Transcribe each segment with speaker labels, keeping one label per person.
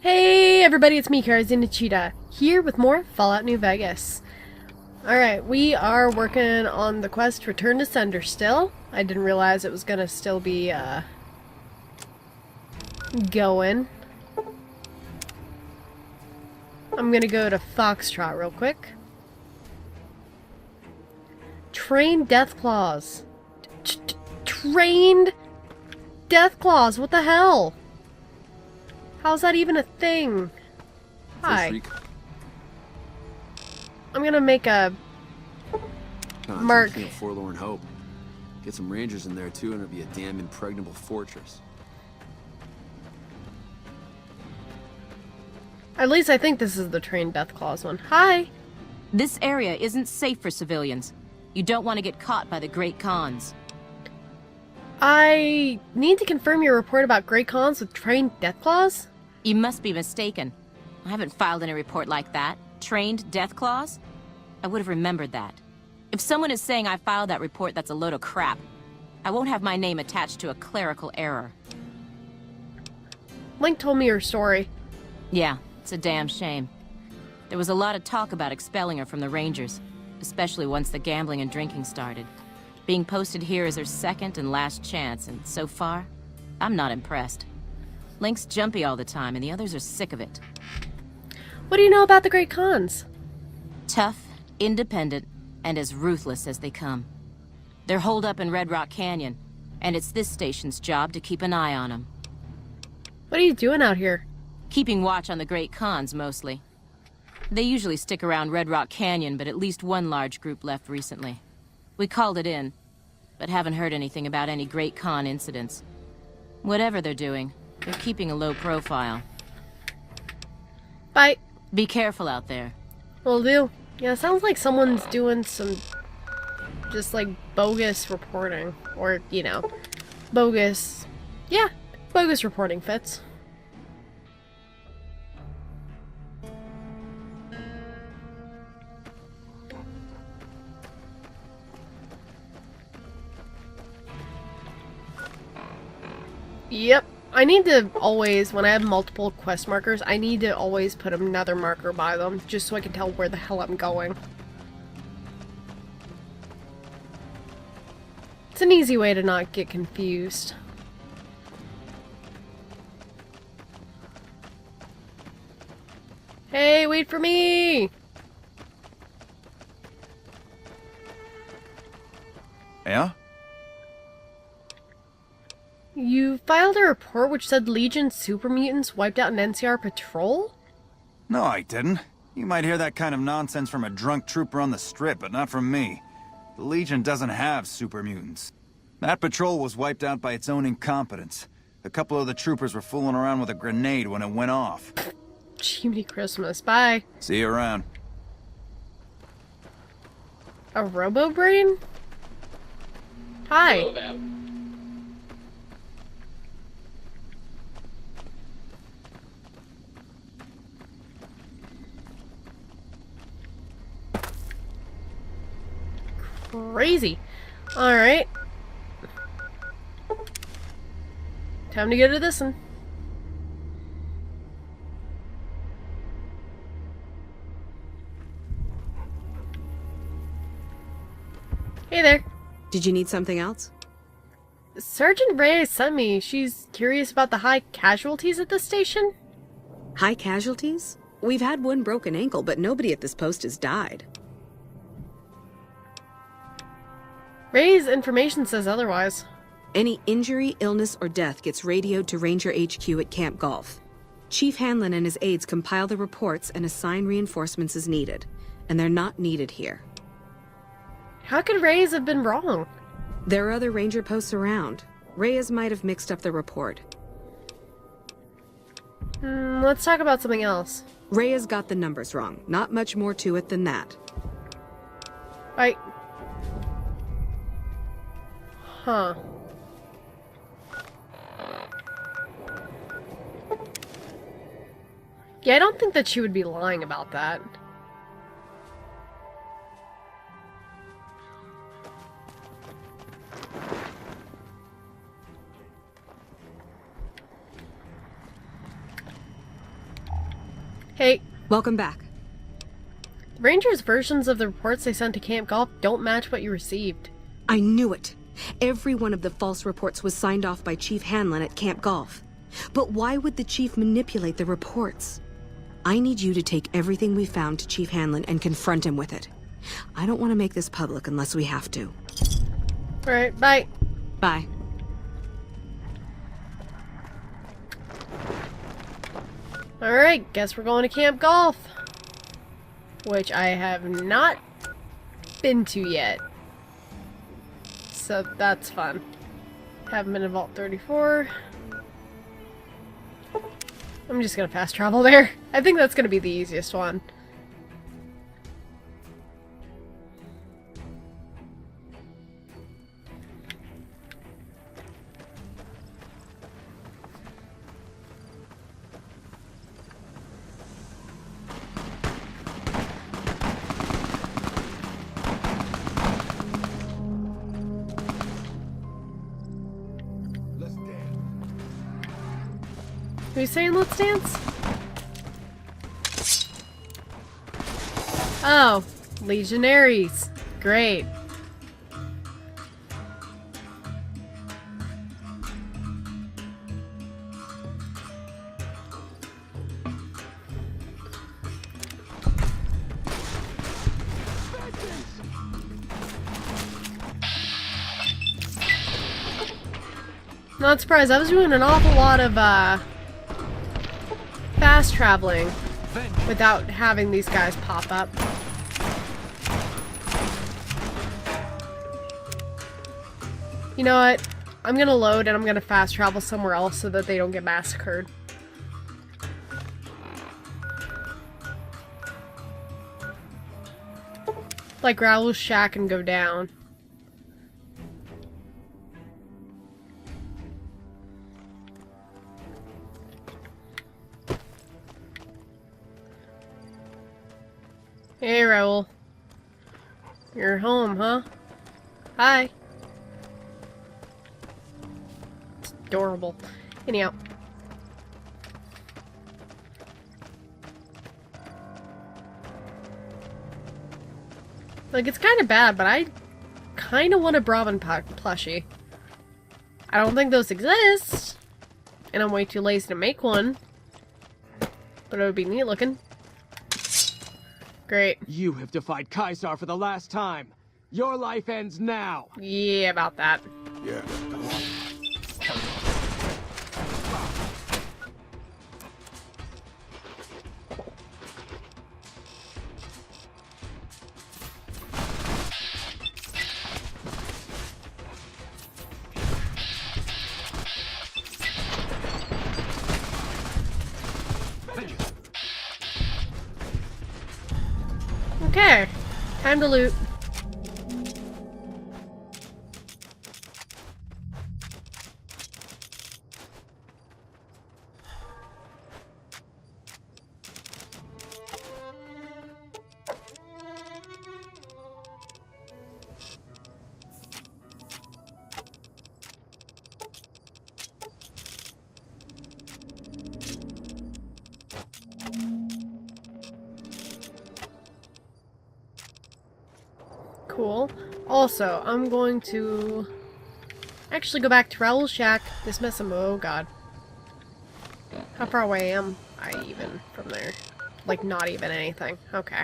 Speaker 1: Hey everybody, it's me, Karazina Cheetah, here with more Fallout New Vegas. Alright, we are working on the quest Return to Sender still. I didn't realize it was gonna still be, going. I'm gonna go to Foxtrot real quick. Trained Deathclaws. Trained Deathclaws, what the hell? How's that even a thing? Hi. I'm gonna make a mark.
Speaker 2: A forlorn hope. Get some rangers in there too, and it'll be a damn impregnable fortress.
Speaker 1: At least I think this is the trained Deathclaws one. Hi.
Speaker 3: This area isn't safe for civilians. You don't want to get caught by the Great Khans.
Speaker 1: I need to confirm your report about Great Khans with trained Deathclaws?
Speaker 3: You must be mistaken. I haven't filed any report like that. Trained Deathclaws? I would have remembered that. If someone is saying I filed that report, that's a load of crap. I won't have my name attached to a clerical error.
Speaker 1: Link told me your story.
Speaker 3: Yeah, it's a damn shame. There was a lot of talk about expelling her from the Rangers, especially once the gambling and drinking started. Being posted here is her second and last chance, and so far, I'm not impressed. Link's jumpy all the time, and the others are sick of it.
Speaker 1: What do you know about the Great Khans?
Speaker 3: Tough, independent, and as ruthless as they come. They're holed up in Red Rock Canyon, and it's this station's job to keep an eye on them.
Speaker 1: What are you doing out here?
Speaker 3: Keeping watch on the Great Khans, mostly. They usually stick around Red Rock Canyon, but at least one large group left recently. We called it in, but haven't heard anything about any Great Khan incidents. Whatever they're doing, they're keeping a low profile.
Speaker 1: Bye.
Speaker 3: Be careful out there.
Speaker 1: Will do. Yeah, it sounds like someone's doing some just like bogus reporting. Or, you know, bogus. Yeah, bogus reporting fits. Yep. I need to always, when I have multiple quest markers, I need to always put another marker by them, just so I can tell where the hell I'm going. It's an easy way to not get confused. Hey, wait for me!
Speaker 4: Yeah?
Speaker 1: You filed a report which said Legion super mutants wiped out an NCR patrol?
Speaker 4: No, I didn't. You might hear that kind of nonsense from a drunk trooper on the strip, but not from me. The Legion doesn't have super mutants. That patrol was wiped out by its own incompetence. A couple of the troopers were fooling around with a grenade when it went off.
Speaker 1: Jiminy Christmas, bye.
Speaker 4: See you around.
Speaker 1: A robo-brain? Hi. Crazy. Alright. Time to go to this one. Hey there.
Speaker 5: Did you need something else?
Speaker 1: Sergeant Reyes sent me. She's curious about the high casualties at this station.
Speaker 5: High casualties? We've had one broken ankle, but nobody at this post has died.
Speaker 1: Reyes' information says otherwise.
Speaker 5: Any injury, illness, or death gets radioed to Ranger HQ at Camp Golf. Chief Hanlon and his aides compile the reports and assign reinforcements as needed. And they're not needed here.
Speaker 1: How could Reyes have been wrong?
Speaker 5: There are other Ranger posts around. Reyes might have mixed up the report.
Speaker 1: Let's talk about something else.
Speaker 5: Reyes got the numbers wrong. Not much more to it than that.
Speaker 1: Right. Huh. Yeah, I don't think that she would be lying about that. Hey,
Speaker 5: Welcome back.
Speaker 1: the Rangers' versions of the reports they sent to Camp Golf don't match what you received.
Speaker 5: I knew it. Every one of the false reports was signed off by Chief Hanlon at Camp Golf. But why would the Chief manipulate the reports? I need you to take everything we found to Chief Hanlon and confront him with it. I don't want to make this public unless we have to.
Speaker 1: Alright, bye.
Speaker 5: Bye.
Speaker 1: Alright, guess we're going to Camp Golf. Which I have not been to yet. So that's fun. Haven't been in Vault 34. I'm just gonna fast travel there. I think that's gonna be the easiest one. Who's saying let's dance? Oh, Legionaries. Great. Not surprised. I was doing an awful lot of fast traveling without having these guys pop up. You know what? I'm gonna load and I'm gonna fast travel somewhere else so that they don't get massacred. Like Raoul's shack and go down. Hey, Raoul. You're home, huh? Hi. It's adorable. Anyhow. Like, it's kind of bad, but I kind of want a Brahmin plushie. I don't think those exist. And I'm way too lazy to make one. But it would be neat looking. Great.
Speaker 6: You have defied Caesar for the last time. Your life ends now.
Speaker 1: Yeah, about that.
Speaker 7: Yeah.
Speaker 1: Okay, time to loot. Cool. Also, I'm going to actually go back to Raoul's shack, dismiss him. Oh god. How far away am I even from there? Like, not even anything. Okay.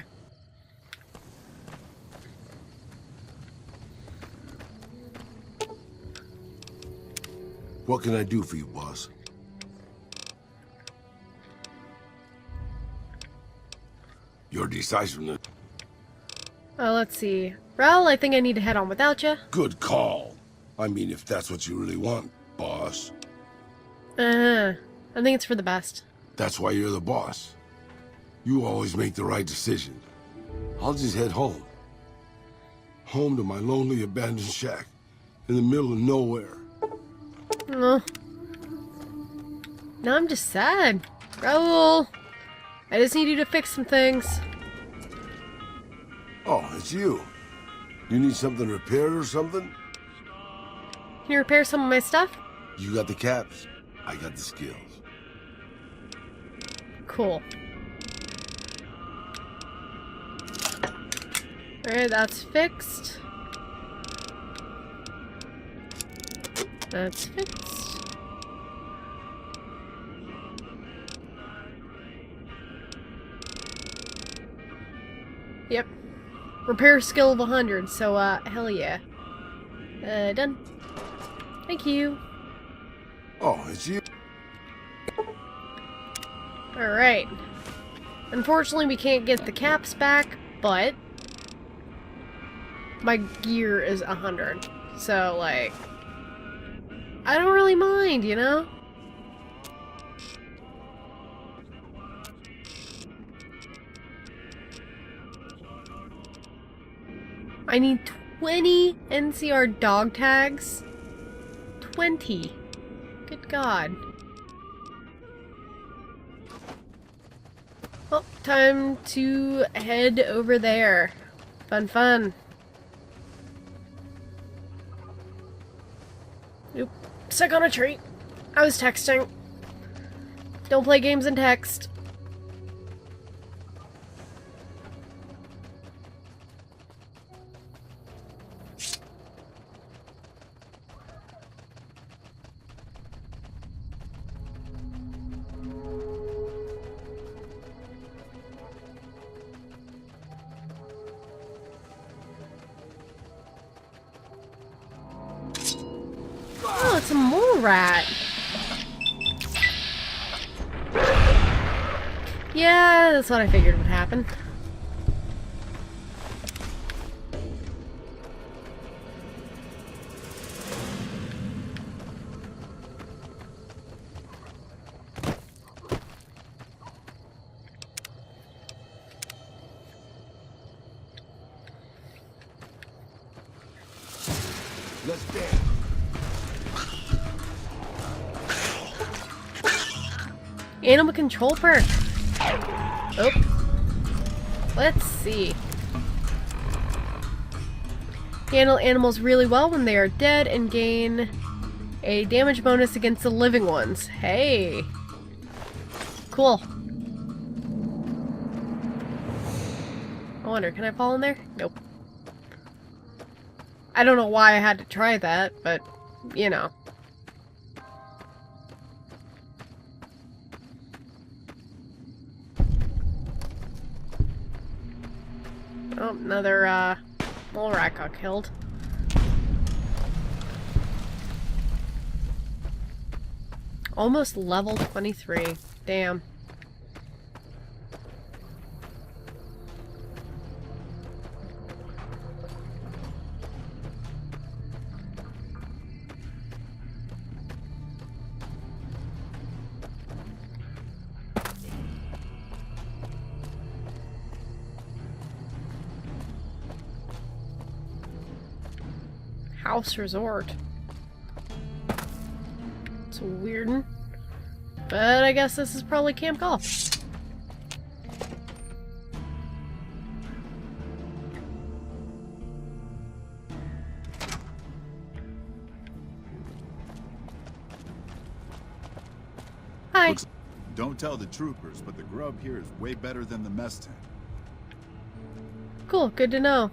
Speaker 7: What can I do for you, boss? Your decisiveness.
Speaker 1: Let's see. Raoul, I think I need to head on without you.
Speaker 7: Good call. I mean, if that's what you really want, boss.
Speaker 1: I think it's for the best.
Speaker 7: That's why you're the boss. You always make the right decision. I'll just head home. Home to my lonely abandoned shack in the middle of nowhere.
Speaker 1: Oh. Now I'm just sad. Raoul, I just need you to fix some things.
Speaker 7: Oh, it's you. You need something repaired or something?
Speaker 1: Can you repair some of my stuff?
Speaker 7: You got the caps. I got the skills.
Speaker 1: Cool. Alright, that's fixed. That's fixed. Yep. Repair skill of 100, so, hell yeah. Done. Thank you.
Speaker 7: Oh, it's you.
Speaker 1: Alright. Unfortunately, we can't get the caps back, but my gear is 100. So, like, I don't really mind, you know? I need 20 NCR dog tags. 20. Good God. Well, time to head over there. Fun, fun. Oop. Stuck on a tree. I was texting. Don't play games in text. Oh, it's a mole rat. Yeah, that's what I figured would happen.
Speaker 7: Let's dance.
Speaker 1: Animal control perk. Oh. Let's see. Handle animals really well when they are dead and gain a damage bonus against the living ones. Hey. Cool. I wonder, can I fall in there? Nope. I don't know why I had to try that, but, you know. Oh, another, mole rat got killed. Almost level 23. Damn. House resort. It's weird. But I guess this is probably Camp Golf. Hi.
Speaker 8: Don't tell the troopers, but the grub here is way better than the mess tent.
Speaker 1: Cool, good to know.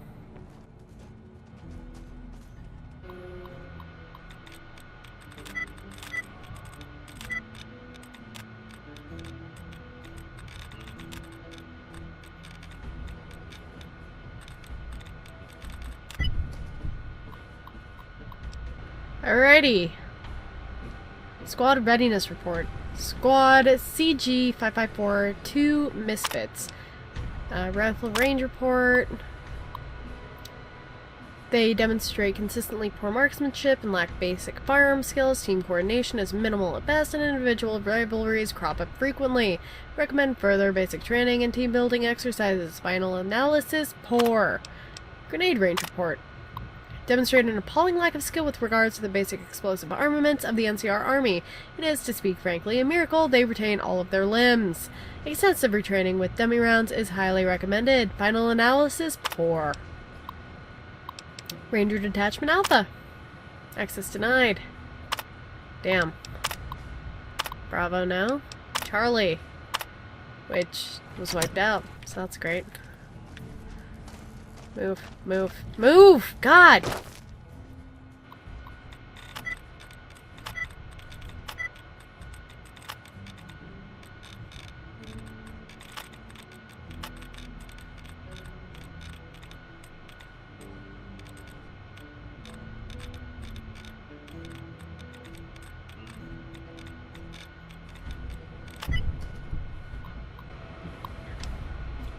Speaker 1: Alrighty. Squad readiness report. Squad CG-554, 2 misfits. Rifle range report. They demonstrate consistently poor marksmanship and lack basic firearm skills. Team coordination is minimal at best, and individual rivalries crop up frequently. Recommend further basic training and team building exercises. Final analysis, poor. Grenade range report. Demonstrate an appalling lack of skill with regards to the basic explosive armaments of the NCR Army. It is, to speak frankly, a miracle they retain all of their limbs. Extensive retraining with dummy rounds is highly recommended. Final analysis, poor. Ranger Detachment Alpha. Access denied. Damn. Bravo no. Charlie. Which was wiped out, so that's great. Move, move, move! God!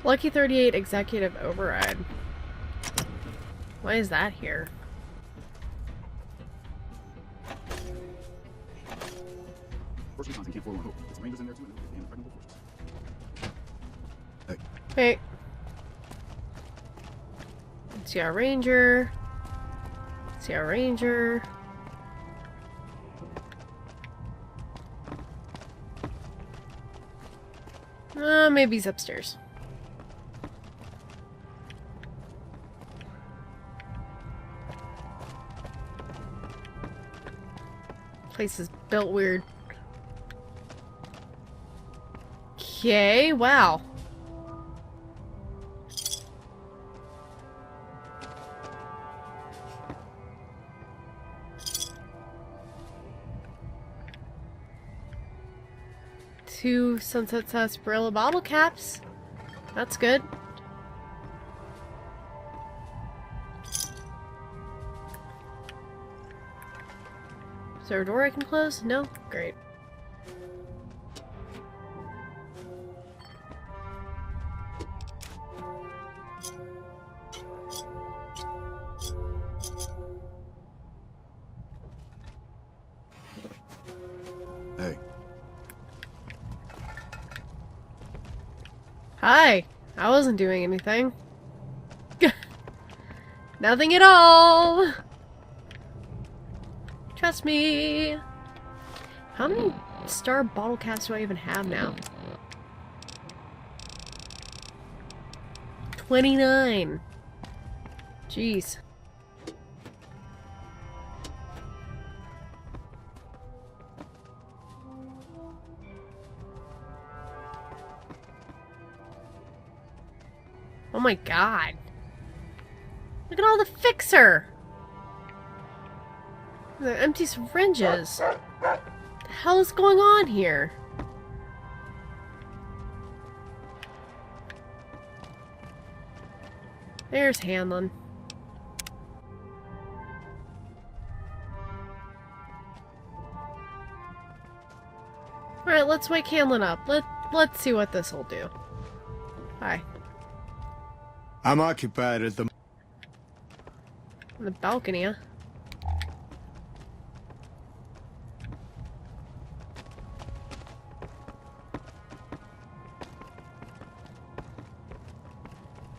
Speaker 1: Lucky 38 Executive Override. Why is that here?
Speaker 8: First response in Camp 4 Hope. Get some rangers in there too, and damn impregnable forces.
Speaker 1: Hey. Let's see our ranger. Let's see our ranger. Maybe he's upstairs. Place is built weird. Okay, wow. Two Sunset Sarsaparilla bottle caps. That's good. Is there a door I can close? No? Great.
Speaker 8: Hey.
Speaker 1: Hi. I wasn't doing anything. Nothing at all. Trust me. How many star bottle caps do I even have now? 29. Jeez. Oh my god. Look at all the fixer. The empty syringes. What the hell is going on here? There's Hanlon. Alright, let's wake Hanlon up. Let's see what this will do. Hi.
Speaker 9: I'm occupied at the...
Speaker 1: On the balcony, huh?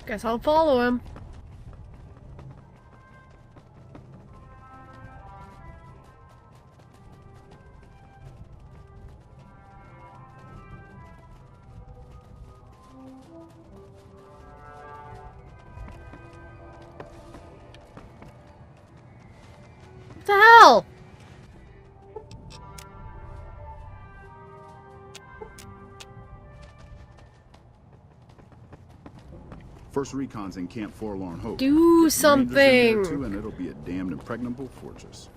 Speaker 1: Guess I'll follow him. What the hell?
Speaker 8: First recon's in Camp Forlorn Hope.
Speaker 1: Do
Speaker 8: Get some rangers in there,
Speaker 1: something.
Speaker 8: too, and it'll be a damned impregnable fortress.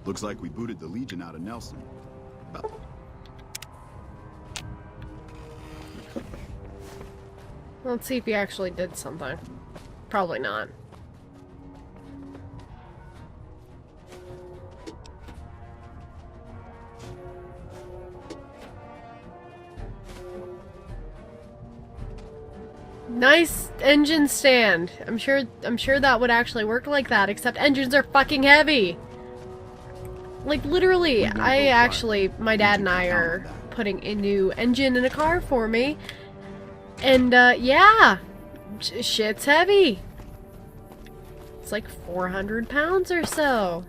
Speaker 8: Looks like we booted the Legion out of Nelson.
Speaker 1: Let's see if he actually did something. Probably not. Nice engine stand. I'm sure that would actually work like that, except engines are fucking heavy. Like literally, my dad and I are putting a new engine in a car for me. And yeah, shit's heavy. It's like 400 pounds or so.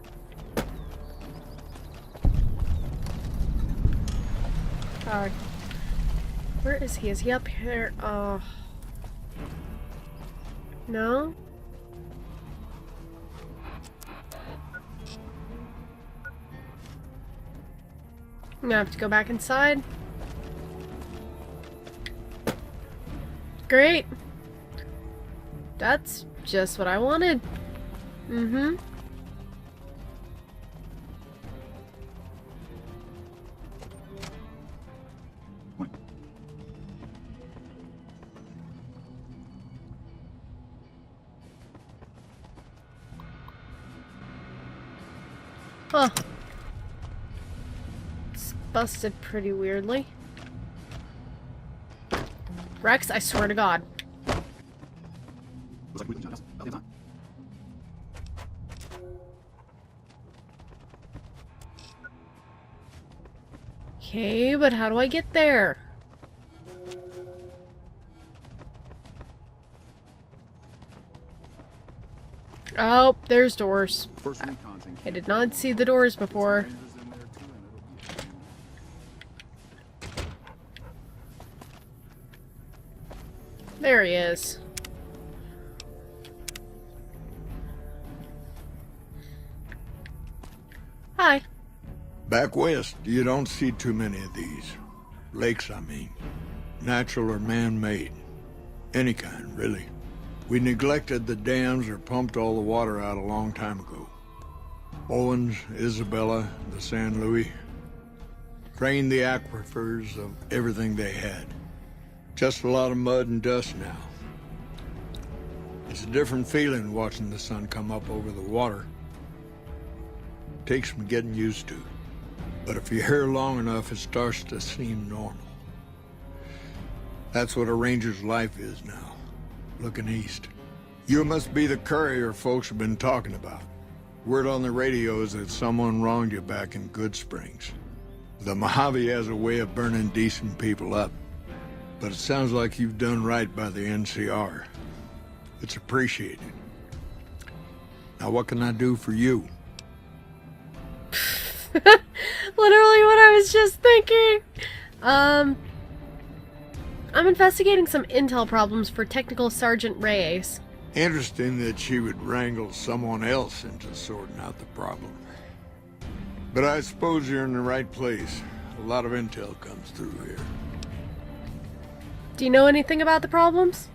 Speaker 1: Where is he? Is he up here? No? I'm gonna have to go back inside. Great. That's just what I wanted. Mm-hmm. Huh. It's busted pretty weirdly. Rex, I swear to God.
Speaker 8: Looks like we can jump out the time.
Speaker 1: Okay, but how do I get there? Oh, there's doors.
Speaker 8: First recon thing.
Speaker 1: I did not see the doors before.
Speaker 8: Rangers in there too, and it'll be
Speaker 1: There he is. Hi.
Speaker 9: Back west, you don't see too many of these. Lakes, I mean. Natural or man-made. Any kind, really. We neglected the dams or pumped all the water out a long time ago. Owens, Isabella, the San Luis. Drained the aquifers of everything they had. Just a lot of mud and dust now. It's a different feeling watching the sun come up over the water. Takes some getting used to. But if you're here long enough, it starts to seem normal. That's what a ranger's life is now, looking east. You must be the courier folks have been talking about. Word on the radio is that someone wronged you back in Good Springs. The Mojave has a way of burning decent people up. But it sounds like you've done right by the NCR. It's appreciated. Now what can I do for you?
Speaker 1: Literally what I was just thinking. I'm investigating some intel problems for Technical Sergeant Reyes.
Speaker 9: Interesting that she would wrangle someone else into sorting out the problem. But I suppose you're in the right place. A lot of intel comes through here.
Speaker 1: Do you know anything about the problems?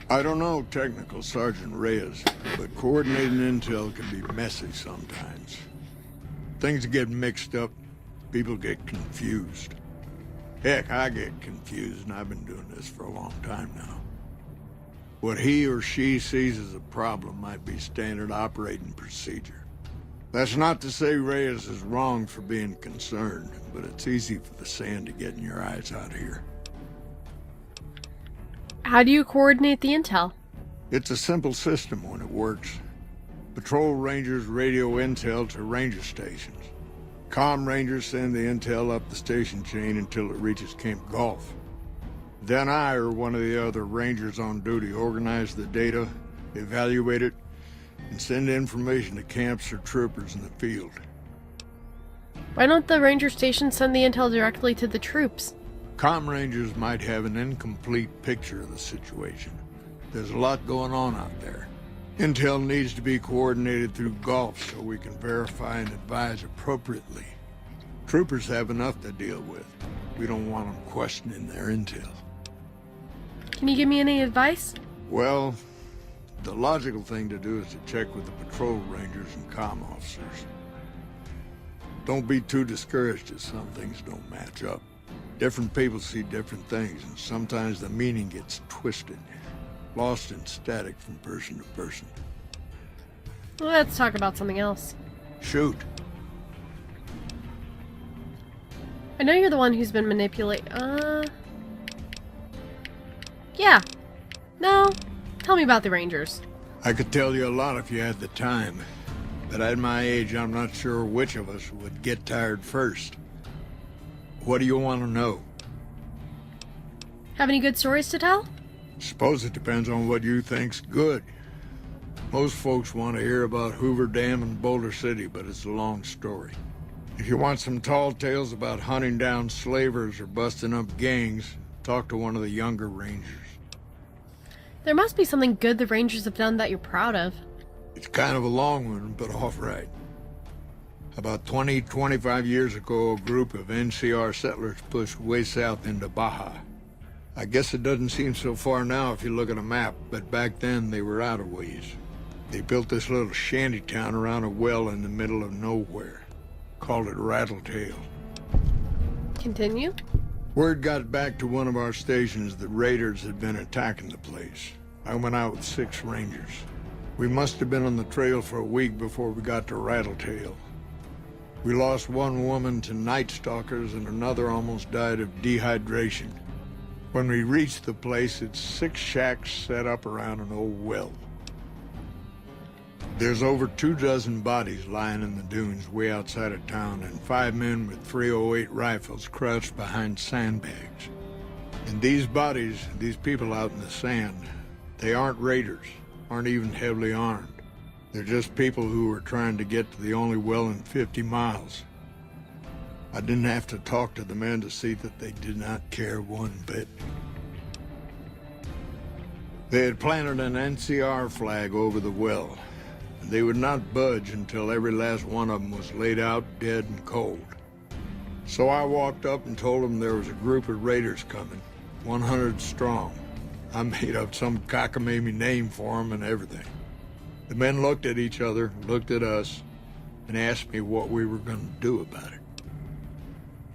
Speaker 9: I don't know Technical Sergeant Reyes, but coordinating intel can be messy sometimes. Things get mixed up, people get confused. Heck, I get confused, and I've been doing this for a long time now. What he or she sees as a problem might be standard operating procedure. That's not to say Reyes is wrong for being concerned, but it's easy for the sand to get in your eyes out here.
Speaker 1: How do you coordinate the intel?
Speaker 9: It's a simple system when it works. Patrol rangers radio intel to ranger stations. Comm rangers send the intel up the station chain until it reaches Camp Gulf. Then I or one of the other rangers on duty organize the data, evaluate it, and send information to camps or troopers in the field.
Speaker 1: Why don't the ranger stations send the intel directly to the troops?
Speaker 9: Comm rangers might have an incomplete picture of the situation. There's a lot going on out there. Intel needs to be coordinated through Gulf so we can verify and advise appropriately. Troopers have enough to deal with. We don't want them questioning their intel.
Speaker 1: Can you give me any advice?
Speaker 9: Well, the logical thing to do is to check with the patrol rangers and comm officers. Don't be too discouraged if some things don't match up. Different people see different things, and sometimes the meaning gets twisted, lost in static from person to person.
Speaker 1: Let's talk about something else.
Speaker 9: Shoot.
Speaker 1: I know you're the one who's been manipulating. Yeah. No. Tell me about the Rangers.
Speaker 9: I could tell you a lot if you had the time, but at my age, I'm not sure which of us would get tired first. What do you want to know?
Speaker 1: Have any good stories to tell?
Speaker 9: Suppose it depends on what you think's good. Most folks want to hear about Hoover Dam and Boulder City, but it's a long story. If you want some tall tales about hunting down slavers or busting up gangs, talk to one of the younger rangers.
Speaker 1: There must be something good the Rangers have done that you're proud of.
Speaker 9: It's kind of a long one, but all right. About 25 years ago, a group of NCR settlers pushed way south into Baja. I guess it doesn't seem so far now if you look at a map, but back then they were out of ways. They built this little shanty town around a well in the middle of nowhere. Called it Rattletail.
Speaker 1: Continue.
Speaker 9: Word got back to one of our stations that raiders had been attacking the place. I went out with 6 rangers. We must have been on the trail for a week before we got to Rattletail. We lost one woman to night stalkers and another almost died of dehydration. When we reached the place, it's 6 shacks set up around an old well. There's over 24 bodies lying in the dunes way outside of town, and 5 men with .308 rifles crouched behind sandbags. And these bodies, these people out in the sand, they aren't raiders, aren't even heavily armed. They're just people who were trying to get to the only well in 50 miles. I didn't have to talk to the men to see that they did not care one bit. They had planted an NCR flag over the well. They would not budge until every last one of them was laid out dead and cold. So I walked up and told them there was a group of raiders coming, 100 strong. I made up some cockamamie name for them and everything. The men looked at each other, looked at us, and asked me what we were going to do about it.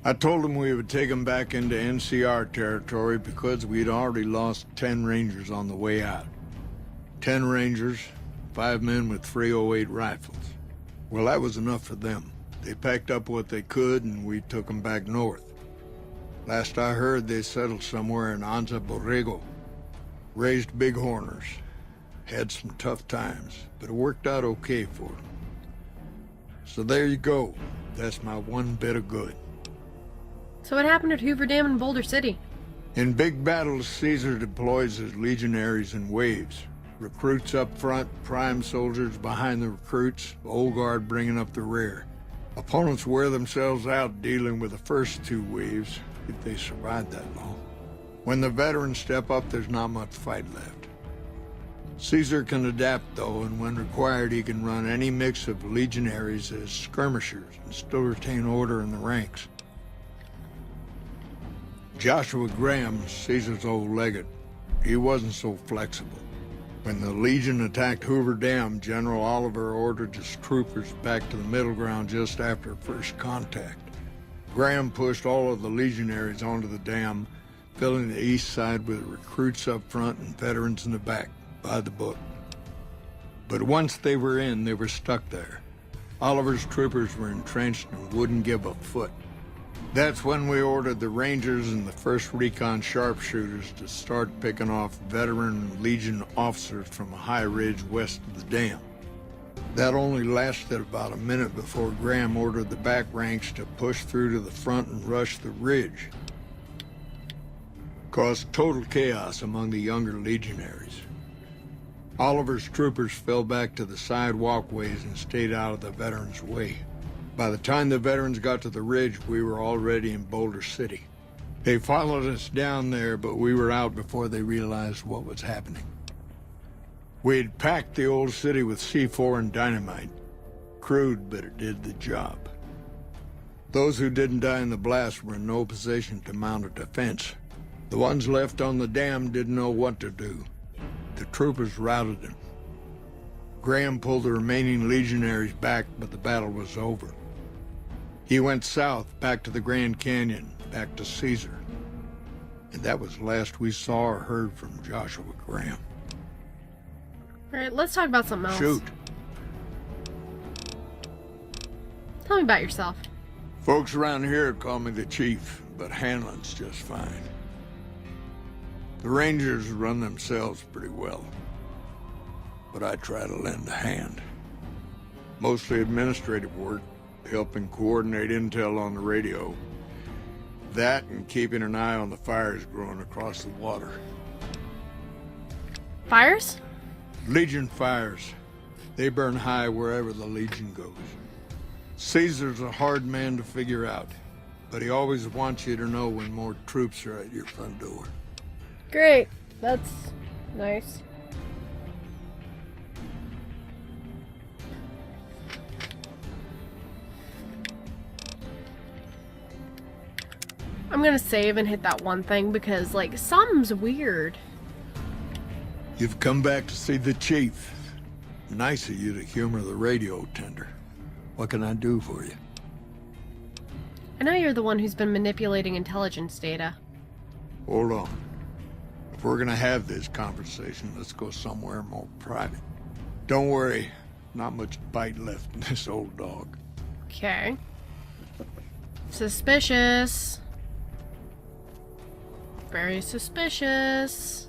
Speaker 9: I told them we would take them back into NCR territory because we'd already lost 10 rangers on the way out. 10 rangers, 5 men with .308 rifles. Well, that was enough for them. They packed up what they could and we took them back north. Last I heard, they settled somewhere in Anza Borrego. Raised bighorners. Had some tough times, but it worked out okay for them. So there you go. That's my one bit of good.
Speaker 1: So what happened at Hoover Dam and Boulder City?
Speaker 9: In big battles, Caesar deploys his legionaries in waves. Recruits up front, prime soldiers behind the recruits, old guard bringing up the rear. Opponents wear themselves out dealing with the first 2 waves, if they survive that long. When the veterans step up, there's not much fight left. Caesar can adapt, though, and when required, he can run any mix of legionaries as skirmishers and still retain order in the ranks. Joshua Graham, Caesar's old legate, he wasn't so flexible. When the Legion attacked Hoover Dam, General Oliver ordered his troopers back to the middle ground just after first contact. Graham pushed all of the legionaries onto the dam, filling the east side with recruits up front and veterans in the back, by the book. But once they were in, they were stuck there. Oliver's troopers were entrenched and wouldn't give a foot. That's when we ordered the Rangers and the 1st Recon sharpshooters to start picking off veteran Legion officers from a high ridge west of the dam. That only lasted about a minute before Graham ordered the back ranks to push through to the front and rush the ridge. Caused total chaos among the younger legionaries. Oliver's troopers fell back to the side walkways and stayed out of the veterans' way. By the time the veterans got to the ridge, we were already in Boulder City. They followed us down there, but we were out before they realized what was happening. We had packed the old city with C4 and dynamite. Crude, but it did the job. Those who didn't die in the blast were in no position to mount a defense. The ones left on the dam didn't know what to do. The troopers routed them. Graham pulled the remaining legionaries back, but the battle was over. He went south, back to the Grand Canyon, back to Caesar. And that was the last we saw or heard from Joshua Graham.
Speaker 1: Alright, let's talk about something else.
Speaker 9: Shoot.
Speaker 1: Tell me about yourself.
Speaker 9: Folks around here call me the Chief, but Hanlon's just fine. The Rangers run themselves pretty well, but I try to lend a hand. Mostly administrative work, helping coordinate intel on the radio. That and keeping an eye on the fires growing across the water.
Speaker 1: Fires?
Speaker 9: Legion fires. They burn high wherever the Legion goes. Caesar's a hard man to figure out, but he always wants you to know when more troops are at your front door.
Speaker 1: Great. That's nice. I'm gonna save and hit that one thing because, like, something's weird.
Speaker 9: You've come back to see the chief. Nice of you to humor the radio tender. What can I do for you?
Speaker 1: I know you're the one who's been manipulating intelligence data.
Speaker 9: Hold on. If we're gonna have this conversation, let's go somewhere more private. Don't worry, not much bite left in this old dog.
Speaker 1: Okay. Suspicious. Very suspicious.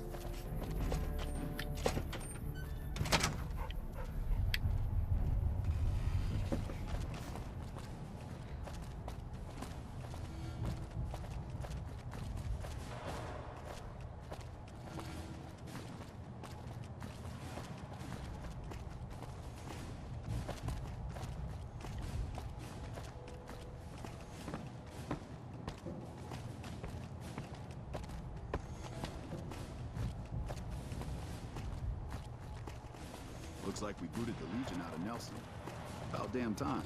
Speaker 8: Looks like we booted the Legion out of Nelson. About damn time.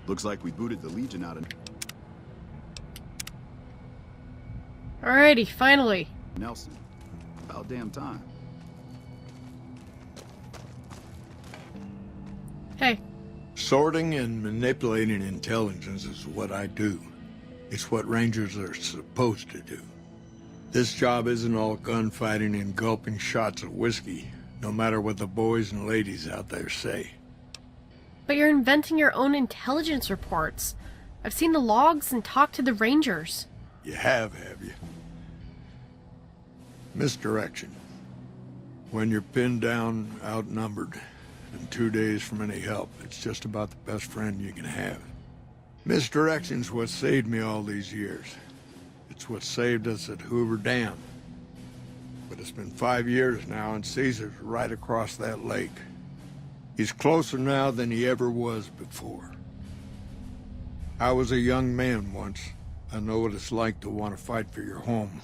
Speaker 8: Looks like we booted the Legion out of
Speaker 1: Alrighty, finally.
Speaker 8: Nelson. About damn time.
Speaker 1: Hey,
Speaker 9: Sorting and manipulating intelligence is what I do. It's what Rangers are supposed to do. This job isn't all gunfighting and gulping shots of whiskey, no matter what the boys and ladies out there say.
Speaker 1: but you're inventing your own intelligence reports. I've seen the logs and talked to the Rangers.
Speaker 9: You have you? Misdirection. When you're pinned down, outnumbered, and 2 days from any help, it's just about the best friend you can have. Misdirection's what saved me all these years. It's what saved us at Hoover Dam. But it's been 5 years now, and Caesar's right across that lake. He's closer now than he ever was before. I was a young man once. I know what it's like to want to fight for your home.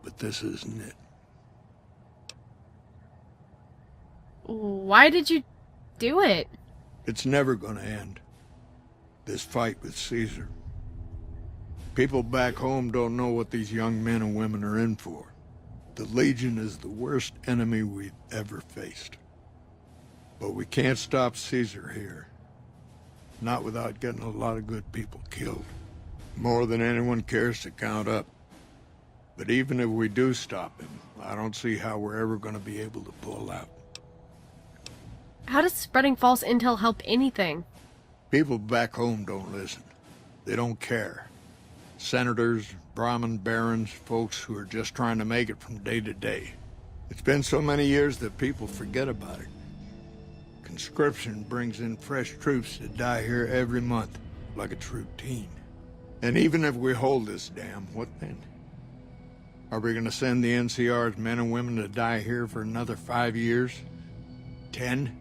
Speaker 9: But this isn't it.
Speaker 1: Why did you do it?
Speaker 9: It's never gonna end. This fight with Caesar. People back home don't know what these young men and women are in for. The Legion is the worst enemy we've ever faced. But we can't stop Caesar here. Not without getting a lot of good people killed. More than anyone cares to count up. But even if we do stop him, I don't see how we're ever gonna be able to pull out.
Speaker 1: How does spreading false intel help anything?
Speaker 9: People back home don't listen. They don't care. Senators, Brahmin barons, folks who are just trying to make it from day to day. It's been so many years that people forget about it. Conscription brings in fresh troops that die here every month, like it's routine. And even if we hold this dam, what then? Are we gonna send the NCR's men and women to die here for another 5 years? 10?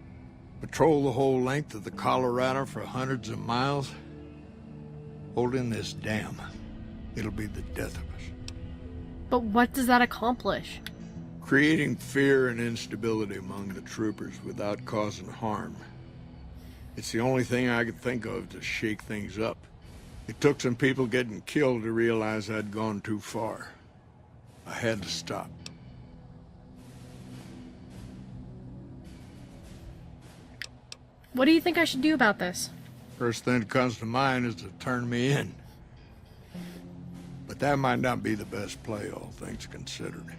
Speaker 9: Patrol the whole length of the Colorado for hundreds of miles? Holding this dam, it'll be the death of us.
Speaker 1: But what does that accomplish?
Speaker 9: Creating fear and instability among the troopers without causing harm. It's the only thing I could think of to shake things up. It took some people getting killed to realize I'd gone too far. I had to stop.
Speaker 1: What do you think I should do about this?
Speaker 9: First thing that comes to mind is to turn me in. But that might not be the best play, all things considered.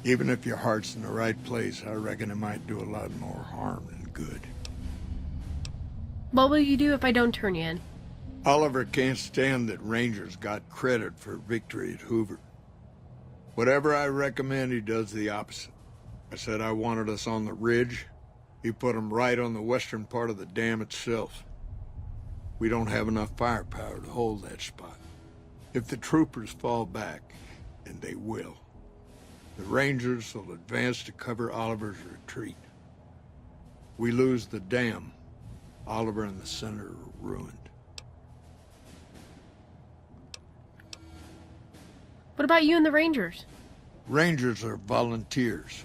Speaker 9: Even if your heart's in the right place, I reckon it might do a lot more harm than good.
Speaker 1: What will you do if I don't turn you in?
Speaker 9: Oliver can't stand that Rangers got credit for victory at Hoover. Whatever I recommend, he does the opposite. I said I wanted us on the ridge. He put them right on the western part of the dam itself. We don't have enough firepower to hold that spot. If the troopers fall back, and they will, the Rangers will advance to cover Oliver's retreat. We lose the dam, Oliver and the Senator are ruined.
Speaker 1: What about you and the Rangers?
Speaker 9: Rangers are volunteers.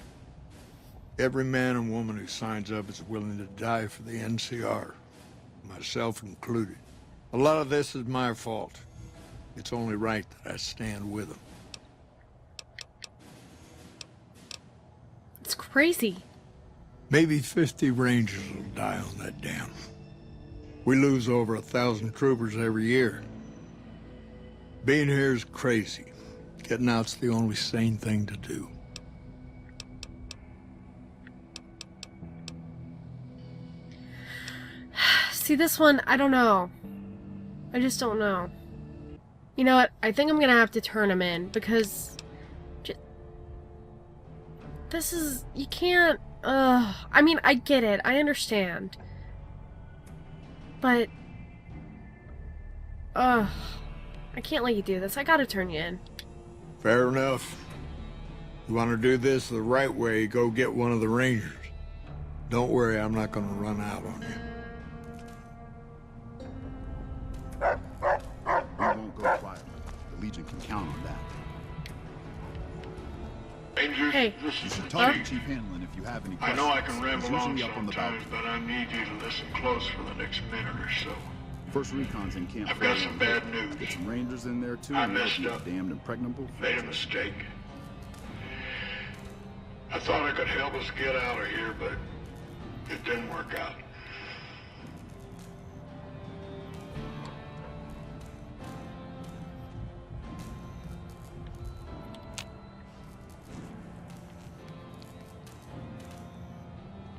Speaker 9: Every man and woman who signs up is willing to die for the NCR, myself included. A lot of this is my fault. It's only right that I stand with them.
Speaker 1: It's crazy.
Speaker 9: Maybe 50 Rangers will die on that dam. We lose over 1,000 troopers every year. Being here is crazy. Getting out's the only sane thing to do.
Speaker 1: See, this one, I don't know. I just don't know. You know what? I think I'm gonna have to turn him in, because... this is... you can't... I mean, I get it. I understand. But... I can't let you do this. I gotta turn you in.
Speaker 9: Fair enough. You want to do this the right way, go get one of the Rangers. Don't worry, I'm not going to run out on you.
Speaker 8: We won't go quiet. The Legion can count on that.
Speaker 10: Rangers,
Speaker 1: Hey.
Speaker 10: this
Speaker 8: You
Speaker 10: is
Speaker 8: should
Speaker 10: the
Speaker 8: talk to
Speaker 10: chief.
Speaker 8: Chief Hanlon if you have any
Speaker 10: I
Speaker 8: questions.
Speaker 10: know I can
Speaker 8: He's
Speaker 10: ramble on
Speaker 8: usually up on the
Speaker 10: sometimes,
Speaker 8: balcony.
Speaker 10: but I need you to listen close for the next minute or so.
Speaker 8: First Recon's in camp.
Speaker 10: I've got
Speaker 8: 41.
Speaker 10: some bad news.
Speaker 8: Get some Rangers in there too.
Speaker 10: I
Speaker 8: and it'll
Speaker 10: messed
Speaker 8: be a
Speaker 10: up.
Speaker 8: damned impregnable.
Speaker 10: Made a mistake. I thought I could help us get out of here, but it didn't work out.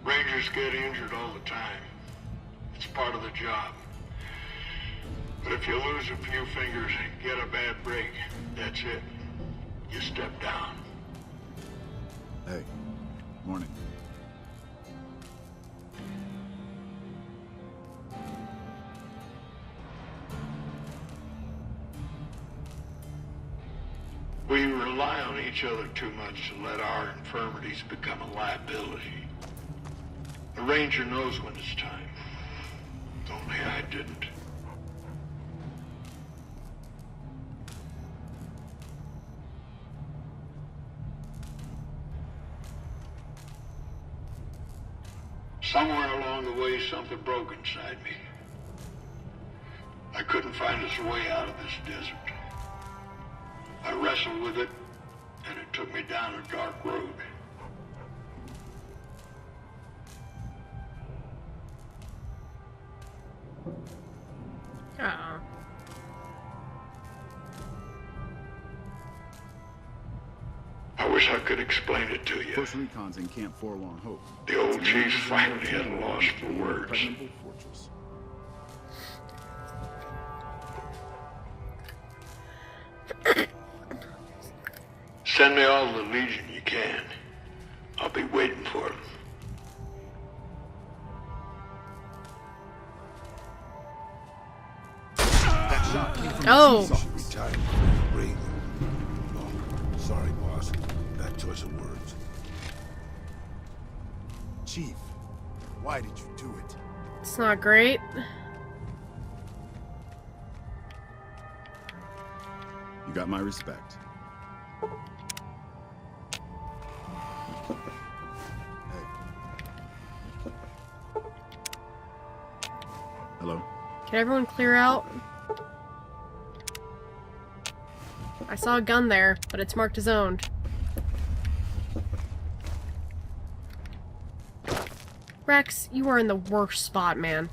Speaker 10: Rangers get injured all the time. It's part of the job. But if you lose a few fingers and get a bad break, that's it. You step down.
Speaker 8: Hey, morning.
Speaker 10: We rely on each other too much to let our infirmities become a liability. The Ranger knows when it's time. Only I didn't. Somewhere along the way, something broke inside me. I couldn't find us a way out of this desert. I wrestled with it, and it took me down a dark road.
Speaker 1: Uh-oh.
Speaker 10: I wish I could explain it to you.
Speaker 8: First Recon's in Camp Forlorn Hope.
Speaker 10: The old chief finally had a loss for words.
Speaker 8: Impregnable fortress.
Speaker 10: Send me all the Legion you can. I'll be waiting for them.
Speaker 8: That shot came from
Speaker 1: Oh.
Speaker 8: the
Speaker 7: Should be tired. Breathe. Oh, sorry, boss. Bad choice of words.
Speaker 8: Chief, why did you do it?
Speaker 1: It's not great.
Speaker 8: You got my respect. Hey. Hello?
Speaker 1: Can everyone clear out? I saw a gun there, but it's marked as owned. Rex, you are in the worst spot, man.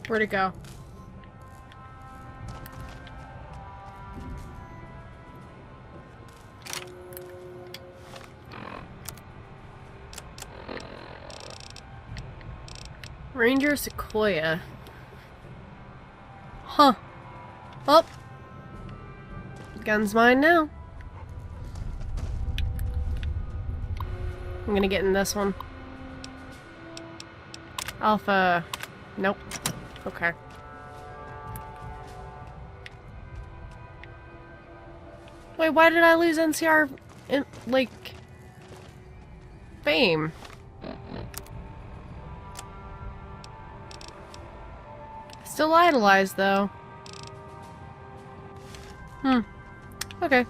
Speaker 1: Where'd it go? Ranger Sequoia. Huh. Oh. Gun's mine now. I'm gonna get in this one. Alpha. Nope. Okay. Wait, why did I lose NCR like fame? Still idolized though. Okay.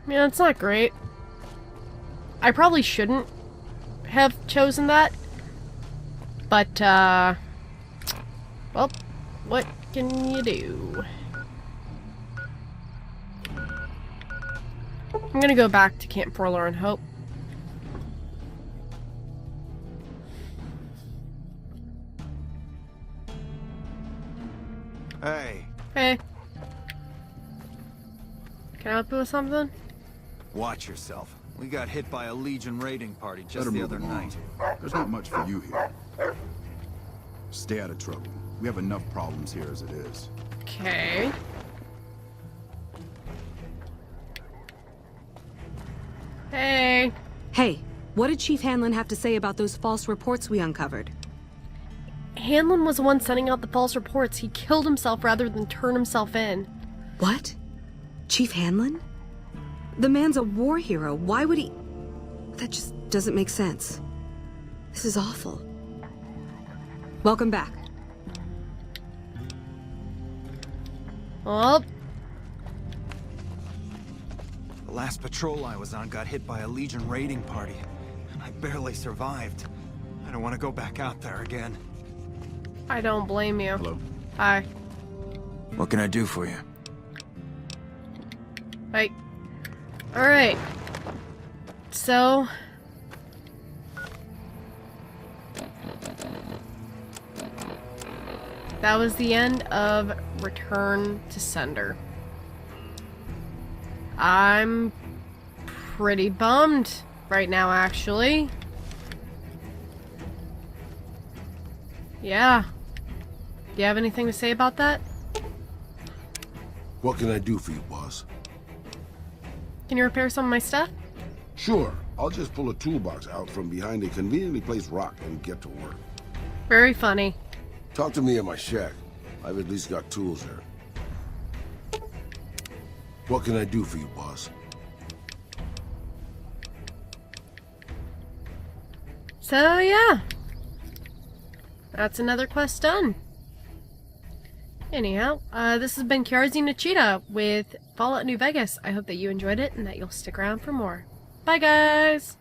Speaker 1: Yeah, it's not great. I probably shouldn't have chosen that. But, well, what can you do? I'm gonna go back to Camp Forlorn Hope.
Speaker 4: Hey,
Speaker 1: Hey. Can I help you with something?
Speaker 4: watch yourself. We got hit by a Legion raiding party just
Speaker 8: Better
Speaker 4: the
Speaker 8: move
Speaker 4: other
Speaker 8: along.
Speaker 4: night.
Speaker 8: There's not much for you here. Stay out of trouble. We have enough problems here as it is.
Speaker 1: Okay. Hey.
Speaker 5: Hey, what did Chief Hanlon have to say about those false reports we uncovered?
Speaker 1: Hanlon was the one sending out the false reports. He killed himself rather than turn himself in.
Speaker 5: What? Chief Hanlon? The man's a war hero. Why would he... That just doesn't make sense. This is awful. Welcome back.
Speaker 1: Well,
Speaker 4: The last patrol I was on got hit by a Legion raiding party, and I barely survived. I don't want to go back out there again.
Speaker 1: I don't blame you.
Speaker 8: Hello?
Speaker 1: Hi.
Speaker 4: What can I do for you?
Speaker 1: Hi. Alright. So... that was the end of Return to Sender. I'm pretty bummed right now, actually. Yeah. Do you have anything to say about that?
Speaker 7: What can I do for you, boss?
Speaker 1: Can you repair some of my stuff?
Speaker 7: Sure. I'll just pull a toolbox out from behind a conveniently placed rock and get to work.
Speaker 1: Very funny.
Speaker 7: Talk to me at my shack. I've at least got tools there. What can I do for you, boss?
Speaker 1: So, yeah. That's another quest done. Anyhow, this has been Kiarzi Nachita with Fallout New Vegas. I hope that you enjoyed it and that you'll stick around for more. Bye, guys!